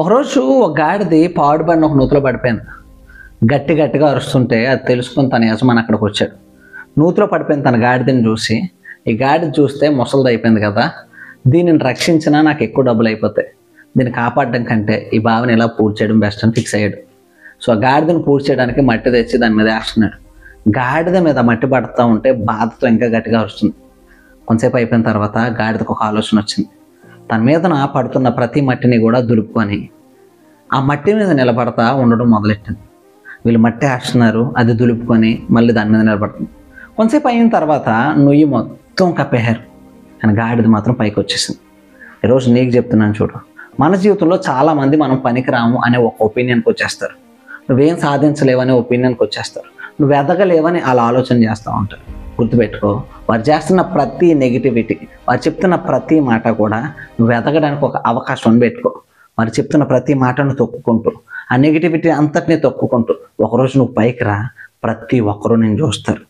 ఒకరోజు ఒక గాడిది పాడుబడిన ఒక నూతిలో పడిపోయింది. గట్టిగా అరుస్తుంటే అది తెలుసుకొని తన యజమాని అక్కడికి వచ్చాడు. నూతిలో పడిపోయిన తన గాడిదని చూసి, ఈ గాడిద చూస్తే ముసలిది అయిపోయింది కదా, దీనిని రక్షించినా నాకు ఎక్కువ డబ్బులు అయిపోతాయి, దీన్ని కాపాడడం కంటే ఈ బావిని ఇలా పూర్తి చేయడం బెస్ట్ అని ఫిక్స్ అయ్యాడు. సో ఆ గాడిదని పూర్తి చేయడానికి మట్టి తెచ్చి దాని మీద వేస్తున్నాడు. గాడిద మీద మట్టి పడుతూ ఉంటే బాధతో ఇంకా గట్టిగా అరుస్తుంది. కొంతసేపు అయిపోయిన తర్వాత గాడిదకు ఒక ఆలోచన వచ్చింది. తన మీదన పడుతున్న ప్రతి మట్టిని కూడా దులుపుకొని ఆ మట్టి మీద నిలబడతా ఉండడం మొదలెట్టింది. వీళ్ళు మట్టి వేస్తున్నారు, అది దులుపుకొని మళ్ళీ దాని మీద నిలబడుతుంది. కొంతసేపు అయిన తర్వాత నుయ్యి మొత్తం కప్పేశారు, కానీ గాడిద మాత్రం పైకి వచ్చేసింది. ఈరోజు నీకు చెప్తున్నాను చూడు, మన జీవితంలో చాలామంది మనం పనికిరాము అనే ఒక ఒపీనియన్కి వచ్చేస్తారు. నువ్వేం సాధించలేవనే ఒపీనియన్కి వచ్చేస్తారు. నువ్వు ఎదగలేవని అలా ఆలోచన చేస్తూ ఉంటారు. గుర్తుపెట్టుకో, వారు చేస్తున్న ప్రతి నెగిటివిటీ, వారు చెప్తున్న ప్రతి మాట కూడా నువ్వు ఎదగడానికి ఒక అవకాశం పెట్టుకో. వారు చెప్తున్న ప్రతి మాటను తొక్కుకుంటూ, ఆ నెగిటివిటీ అంతటినీ తొక్కుకుంటూ ఒకరోజు నువ్వు పైకి రా, ప్రతి ఒక్కరూ నేను చూస్తారు.